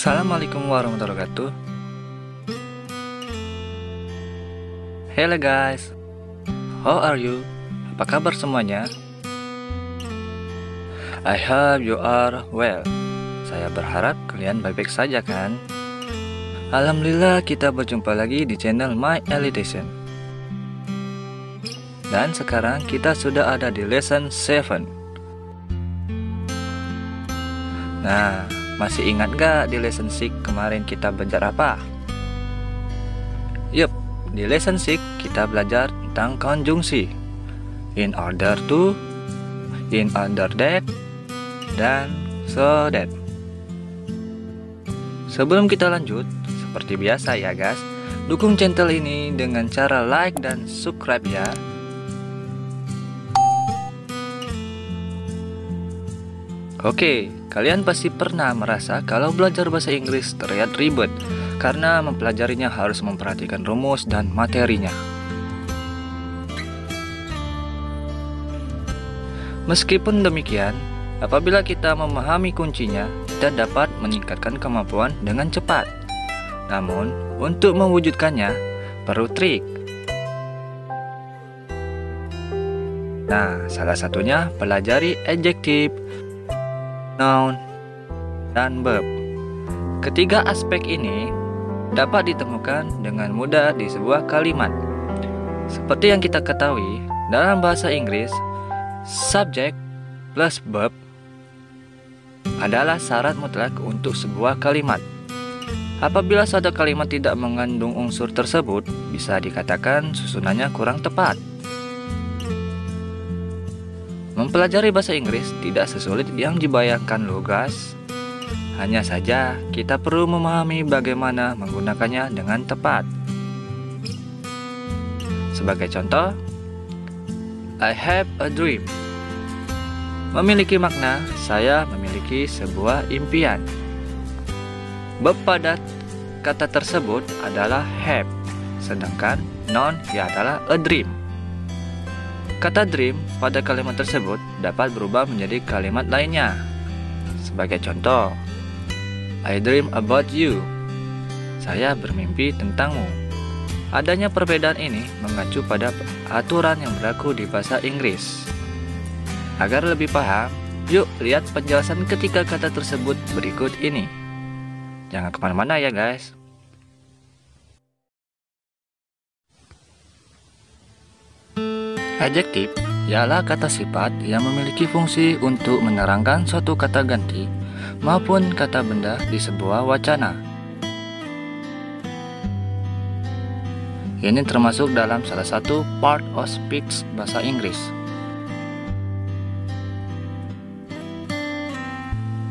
Assalamualaikum warahmatullahi wabarakatuh. Hello guys, how are you? Apa kabar semuanya? I hope you are well. Saya berharap kalian baik-baik saja kan? Alhamdulillah kita berjumpa lagi di channel My Elitation. Dan sekarang kita sudah ada di lesson 7. Nah, masih ingat gak di lesson 6 kemarin kita belajar apa? Yup, di lesson 6 kita belajar tentang konjungsi. In order to, in order that, dan so that. Sebelum kita lanjut, seperti biasa ya guys, dukung channel ini dengan cara like dan subscribe ya. Oke, kalian pasti pernah merasa kalau belajar bahasa Inggris terlihat ribet karena mempelajarinya harus memperhatikan rumus dan materinya. Meskipun demikian, apabila kita memahami kuncinya, kita dapat meningkatkan kemampuan dengan cepat. Namun, untuk mewujudkannya, perlu trik. Nah, salah satunya pelajari adjektif, noun, dan verb. Ketiga aspek ini dapat ditemukan dengan mudah di sebuah kalimat. Seperti yang kita ketahui, dalam bahasa Inggris, subjek plus verb adalah syarat mutlak untuk sebuah kalimat. Apabila suatu kalimat tidak mengandung unsur tersebut, bisa dikatakan susunannya kurang tepat. Mempelajari bahasa Inggris tidak sesulit yang dibayangkan loh guys. Hanya saja kita perlu memahami bagaimana menggunakannya dengan tepat. Sebagai contoh, I have a dream. Memiliki makna, saya memiliki sebuah impian. Verb pada kata tersebut adalah have, sedangkan noun adalah a dream. Kata dream pada kalimat tersebut dapat berubah menjadi kalimat lainnya. Sebagai contoh, I dream about you. Saya bermimpi tentangmu. Adanya perbedaan ini mengacu pada aturan yang berlaku di bahasa Inggris. Agar lebih paham, yuk lihat penjelasan ketiga kata tersebut berikut ini. Jangan kemana-mana ya guys. Adjektif ialah kata sifat yang memiliki fungsi untuk menerangkan suatu kata ganti maupun kata benda di sebuah wacana. Ini termasuk dalam salah satu part of speech bahasa Inggris.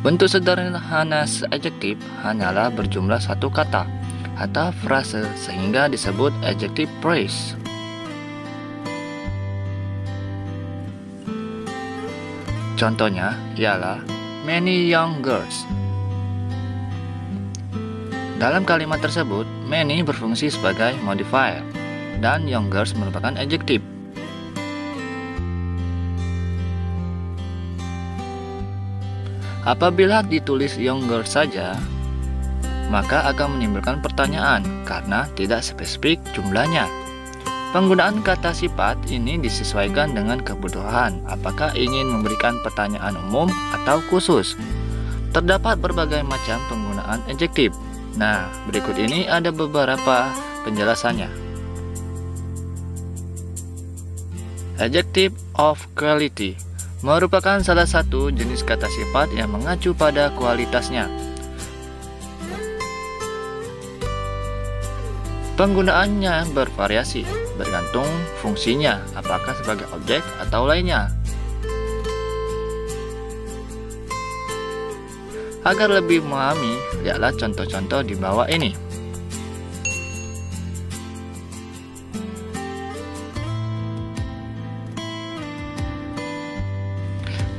Bentuk sederhana adjektif hanyalah berjumlah satu kata atau frase sehingga disebut adjective phrase. Contohnya ialah many young girls. Dalam kalimat tersebut, many berfungsi sebagai modifier dan young girls merupakan adjektif. Apabila ditulis young girls saja, maka akan menimbulkan pertanyaan karena tidak spesifik jumlahnya. Penggunaan kata sifat ini disesuaikan dengan kebutuhan, apakah ingin memberikan pertanyaan umum atau khusus. Terdapat berbagai macam penggunaan adjektif. Nah, berikut ini ada beberapa penjelasannya. Adjective of quality merupakan salah satu jenis kata sifat yang mengacu pada kualitasnya. Penggunaannya bervariasi, bergantung fungsinya, apakah sebagai objek atau lainnya. Agar lebih memahami, lihatlah contoh-contoh di bawah ini.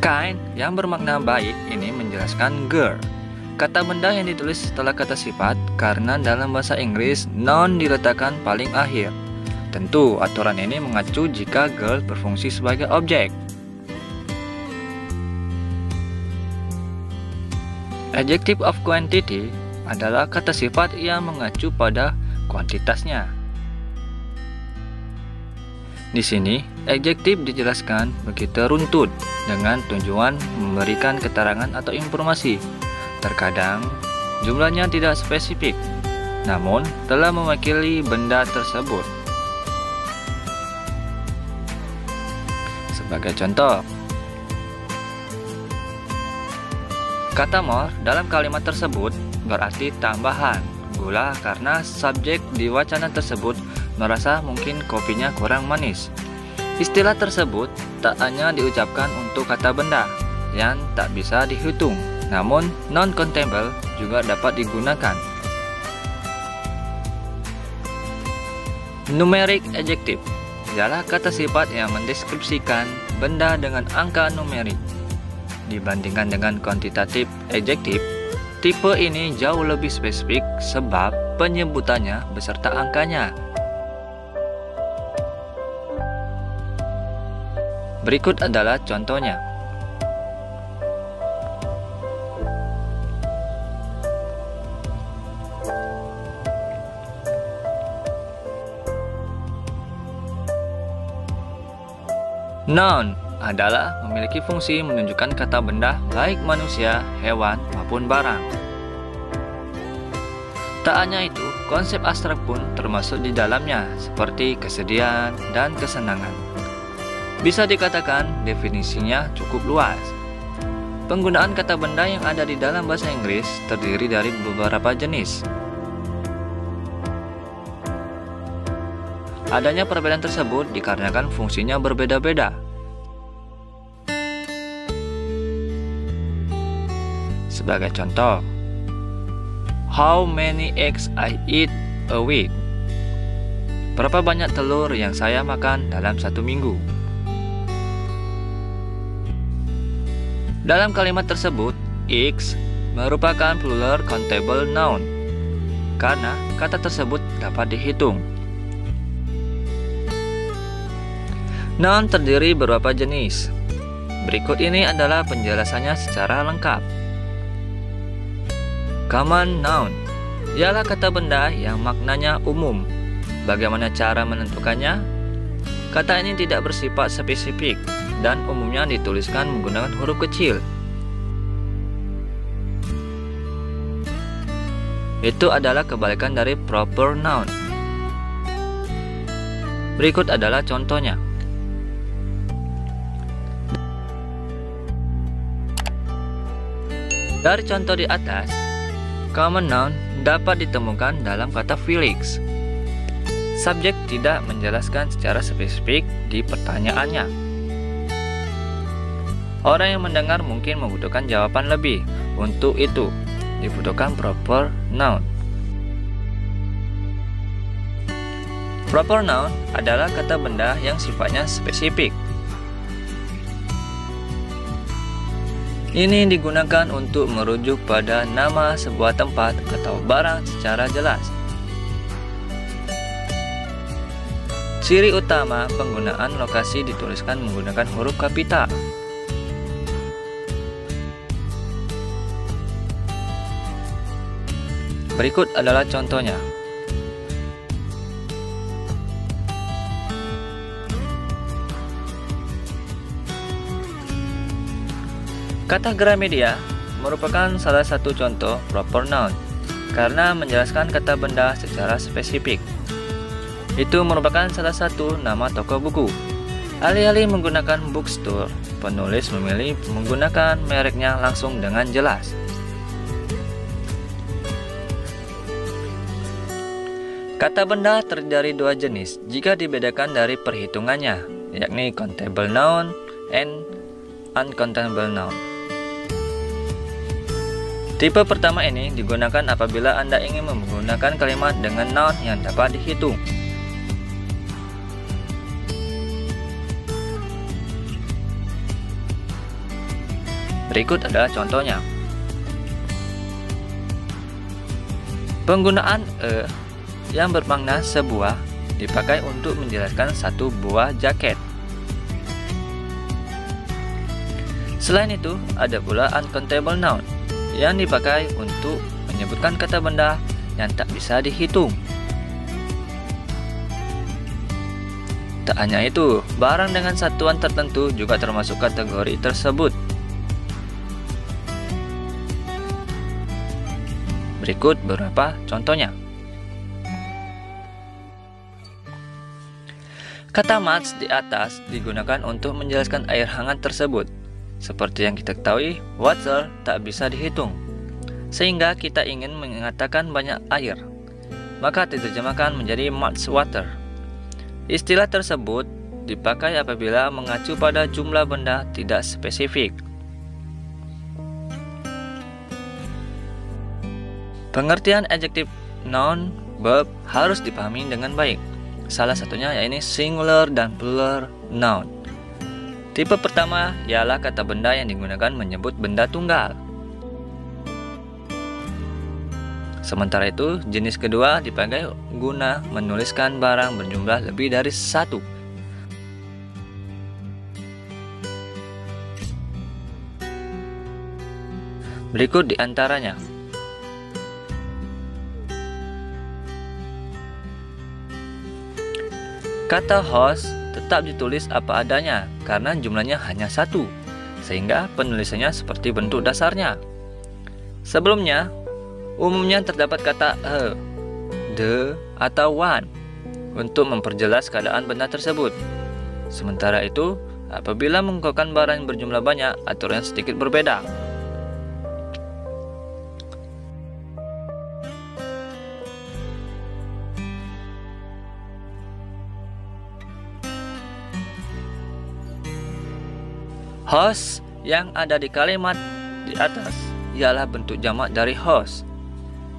Kind yang bermakna baik ini menjelaskan girl. Kata benda yang ditulis setelah kata sifat karena dalam bahasa Inggris noun diletakkan paling akhir. Tentu aturan ini mengacu jika girl berfungsi sebagai objek. Adjective of quantity adalah kata sifat yang mengacu pada kuantitasnya. Di sini, adjektif dijelaskan begitu runtut dengan tujuan memberikan keterangan atau informasi. Terkadang, jumlahnya tidak spesifik, namun telah mewakili benda tersebut. Sebagai contoh, kata more dalam kalimat tersebut berarti tambahan gula karena subjek di wacana tersebut merasa mungkin kopinya kurang manis. Istilah tersebut tak hanya diucapkan untuk kata benda yang tak bisa dihitung, namun non-countable juga dapat digunakan. Numeric adjective ialah kata sifat yang mendeskripsikan benda dengan angka numerik. Dibandingkan dengan quantitative adjective, tipe ini jauh lebih spesifik sebab penyebutannya beserta angkanya. Berikut adalah contohnya. Noun adalah memiliki fungsi menunjukkan kata benda baik manusia, hewan, maupun barang. Tak hanya itu, konsep abstrak pun termasuk di dalamnya seperti kesedihan dan kesenangan. Bisa dikatakan definisinya cukup luas. Penggunaan kata benda yang ada di dalam bahasa Inggris terdiri dari beberapa jenis. Adanya perbedaan tersebut dikarenakan fungsinya berbeda-beda. Sebagai contoh, how many eggs I eat a week? Berapa banyak telur yang saya makan dalam satu minggu? Dalam kalimat tersebut, eggs merupakan plural countable noun karena kata tersebut dapat dihitung. Noun terdiri beberapa jenis. Berikut ini adalah penjelasannya secara lengkap. Common noun ialah kata benda yang maknanya umum. Bagaimana cara menentukannya? Kata ini tidak bersifat spesifik dan umumnya dituliskan menggunakan huruf kecil. Itu adalah kebalikan dari proper noun. Berikut adalah contohnya. Dari contoh di atas, common noun dapat ditemukan dalam kata Felix. Subjek tidak menjelaskan secara spesifik di pertanyaannya. Orang yang mendengar mungkin membutuhkan jawaban lebih. Untuk itu, dibutuhkan proper noun. Proper noun adalah kata benda yang sifatnya spesifik. Ini digunakan untuk merujuk pada nama sebuah tempat atau barang secara jelas. Ciri utama penggunaan lokasi dituliskan menggunakan huruf kapital. Berikut adalah contohnya. Kata Gramedia merupakan salah satu contoh proper noun karena menjelaskan kata benda secara spesifik. Itu merupakan salah satu nama toko buku. Alih-alih menggunakan bookstore, penulis memilih menggunakan mereknya langsung dengan jelas. Kata benda terdiri dari dua jenis jika dibedakan dari perhitungannya, yakni countable noun and uncountable noun. Tipe pertama ini digunakan apabila Anda ingin menggunakan kalimat dengan noun yang dapat dihitung. Berikut adalah contohnya. Penggunaan yang bermakna sebuah dipakai untuk menjelaskan satu buah jaket. Selain itu, ada pula uncountable noun yang dipakai untuk menyebutkan kata benda yang tak bisa dihitung. Tak hanya itu, barang dengan satuan tertentu juga termasuk kategori tersebut. Berikut beberapa contohnya. Kata much di atas digunakan untuk menjelaskan air hangat tersebut. Seperti yang kita ketahui, water tak bisa dihitung. Sehingga kita ingin mengatakan banyak air, maka diterjemahkan menjadi much water. Istilah tersebut dipakai apabila mengacu pada jumlah benda tidak spesifik. Pengertian adjektif, noun, verb harus dipahami dengan baik. Salah satunya yaitu singular dan plural noun. Tipe pertama ialah kata benda yang digunakan menyebut benda tunggal. Sementara itu, jenis kedua dipakai guna menuliskan barang berjumlah lebih dari satu. Berikut di antaranya. Kata host tetap ditulis apa adanya karena jumlahnya hanya satu, sehingga penulisannya seperti bentuk dasarnya. Sebelumnya, umumnya terdapat kata a, the, atau one untuk memperjelas keadaan benda tersebut. Sementara itu, apabila mengungkapkan barang yang berjumlah banyak, aturan sedikit berbeda. Host yang ada di kalimat di atas ialah bentuk jamak dari host.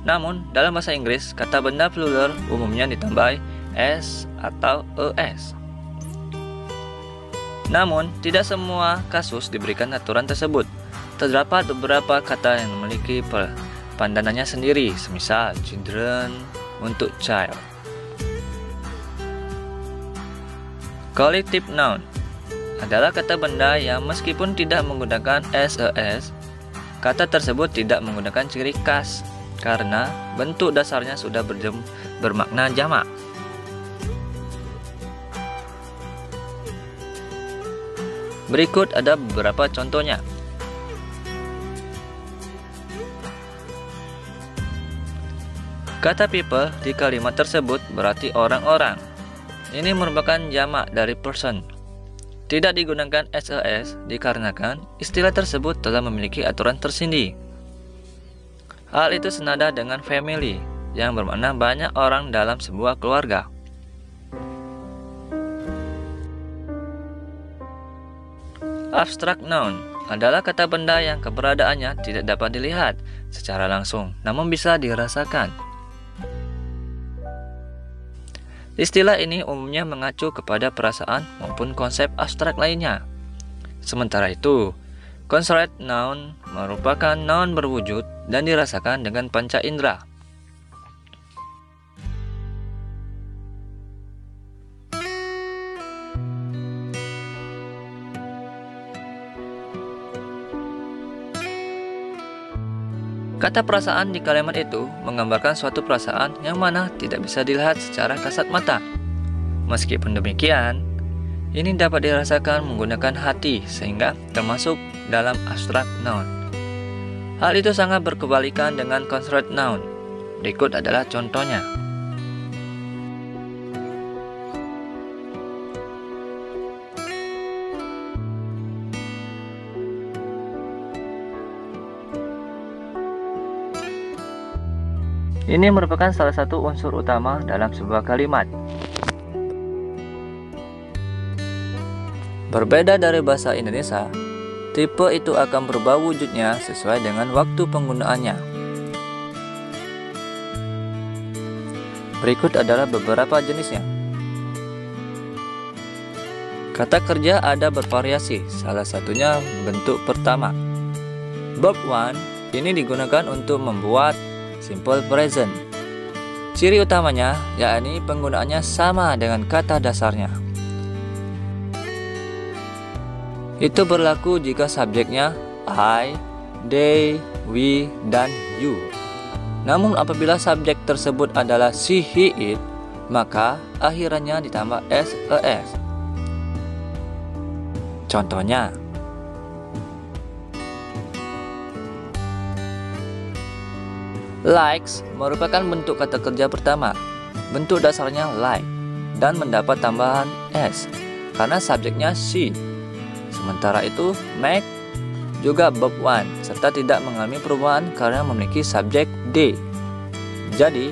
Namun, dalam bahasa Inggris, kata benda plural umumnya ditambahi s atau es. Namun, tidak semua kasus diberikan aturan tersebut. Terdapat beberapa kata yang memiliki pandanannya sendiri, semisal children untuk child. Collective noun adalah kata benda yang meskipun tidak menggunakan ses, kata tersebut tidak menggunakan ciri khas karena bentuk dasarnya sudah bermakna jamak. Berikut ada beberapa contohnya. Kata people di kalimat tersebut berarti orang-orang. Ini merupakan jamak dari person. Tidak digunakan ses dikarenakan istilah tersebut telah memiliki aturan tersendiri. Hal itu senada dengan family yang bermakna banyak orang dalam sebuah keluarga. Abstract noun adalah kata benda yang keberadaannya tidak dapat dilihat secara langsung, namun bisa dirasakan. Istilah ini umumnya mengacu kepada perasaan maupun konsep abstrak lainnya. Sementara itu, construct noun merupakan noun berwujud dan dirasakan dengan panca indera. Kata perasaan di kalimat itu menggambarkan suatu perasaan yang mana tidak bisa dilihat secara kasat mata. Meskipun demikian, ini dapat dirasakan menggunakan hati sehingga termasuk dalam abstract noun. Hal itu sangat berkebalikan dengan construct noun. Berikut adalah contohnya. Ini merupakan salah satu unsur utama dalam sebuah kalimat. Berbeda dari bahasa Indonesia, tipe itu akan berubah wujudnya sesuai dengan waktu penggunaannya. Berikut adalah beberapa jenisnya. Kata kerja ada bervariasi, salah satunya bentuk pertama. Verb one ini digunakan untuk membuat simple present. Ciri utamanya yakni penggunaannya sama dengan kata dasarnya. Itu berlaku jika subjeknya I, they, we, dan you. Namun apabila subjek tersebut adalah she, he, it, maka akhirannya ditambah ses. Contohnya, likes merupakan bentuk kata kerja pertama. Bentuk dasarnya like dan mendapat tambahan s karena subjeknya she. Sementara itu, make juga verb one serta tidak mengalami perubahan karena memiliki subjek they. Jadi,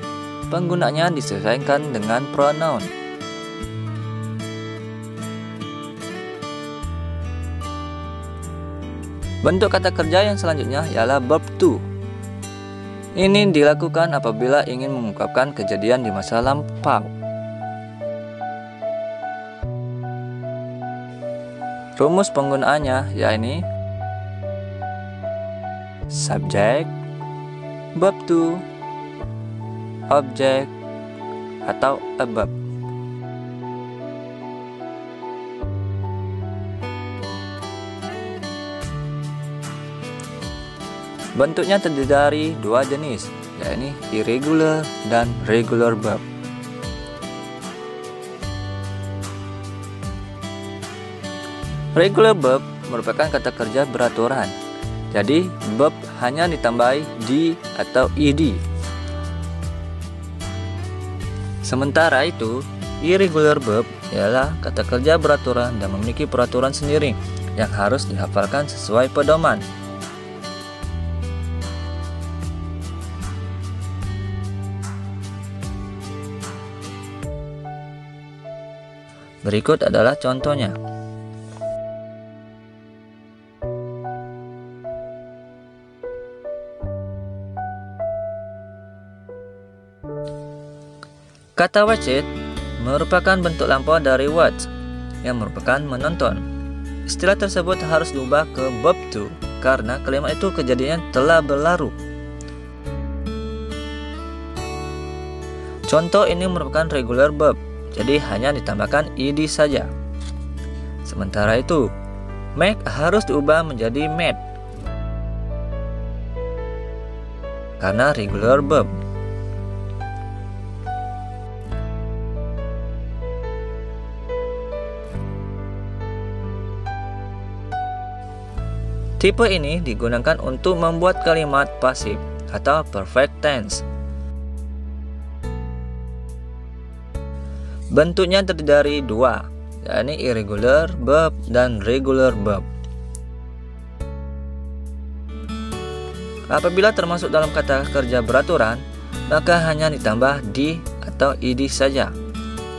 penggunaannya disesuaikan dengan pronoun. Bentuk kata kerja yang selanjutnya ialah verb to. Ini dilakukan apabila ingin mengungkapkan kejadian di masa lampau. Rumus penggunaannya yakni subjek, verb to, objek, atau a verb. Bentuknya terdiri dari dua jenis, yakni irregular dan regular verb. Regular verb merupakan kata kerja beraturan. Jadi, verb hanya ditambahi di atau ed. Sementara itu, irregular verb ialah kata kerja beraturan dan memiliki peraturan sendiri yang harus dihafalkan sesuai pedoman. Berikut adalah contohnya. Kata watch it merupakan bentuk lampau dari watch yang merupakan menonton. Istilah tersebut harus diubah ke verb to karena kalimat itu kejadian telah berlalu. Contoh ini merupakan regular verb, jadi hanya ditambahkan ed saja. Sementara itu, make harus diubah menjadi made karena regular verb. Tipe ini digunakan untuk membuat kalimat pasif atau perfect tense. Bentuknya terdiri dari dua, yakni irregular verb dan regular verb. Apabila termasuk dalam kata kerja beraturan, maka hanya ditambah di atau ed saja.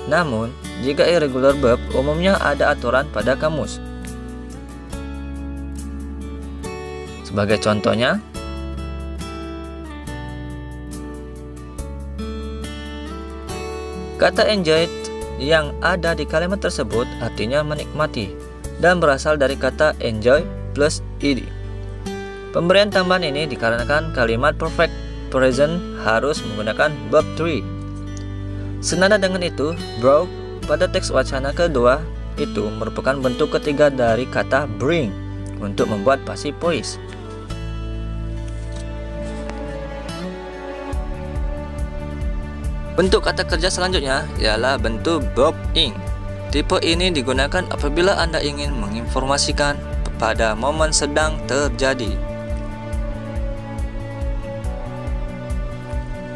Namun, jika irregular verb umumnya ada aturan pada kamus. Sebagai contohnya, kata enjoy yang ada di kalimat tersebut artinya menikmati dan berasal dari kata enjoy plus ed. Pemberian tambahan ini dikarenakan kalimat perfect present harus menggunakan verb 3. Senada dengan itu, brought pada teks wacana kedua itu merupakan bentuk ketiga dari kata bring untuk membuat passive voice. Bentuk kata kerja selanjutnya ialah bentuk verb ing. Tipe ini digunakan apabila Anda ingin menginformasikan pada momen sedang terjadi.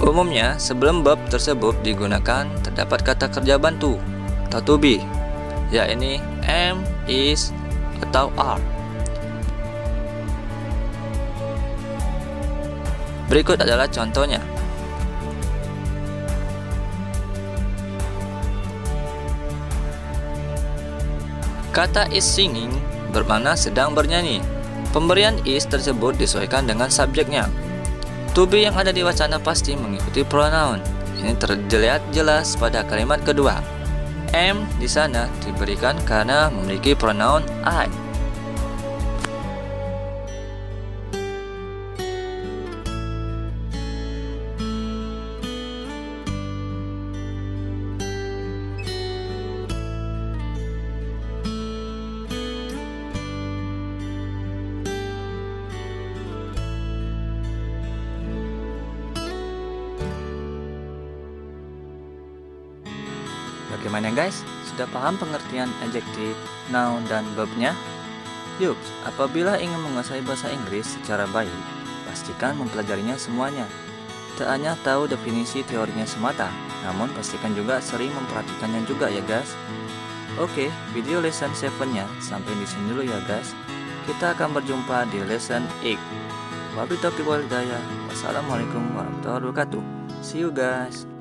Umumnya, sebelum verb tersebut digunakan terdapat kata kerja bantu atau to be, yakni am, is, atau are. Berikut adalah contohnya. Kata is singing bermakna sedang bernyanyi. Pemberian is tersebut disesuaikan dengan subjeknya. To be yang ada di wacana pasti mengikuti pronoun. Ini terlihat jelas pada kalimat kedua. Am di sana diberikan karena memiliki pronoun I. Bagaimana guys? Sudah paham pengertian adjektif, noun, dan verbnya? Yuk, apabila ingin menguasai bahasa Inggris secara baik, pastikan mempelajarinya semuanya. Tak hanya tahu definisi teorinya semata, namun pastikan juga sering memperhatikannya juga ya guys. Oke, video lesson 7-nya sampai di sini dulu ya guys. Kita akan berjumpa di lesson 8. Wabillahi taufiq wal hidayah. Wassalamualaikum warahmatullahi wabarakatuh. See you guys.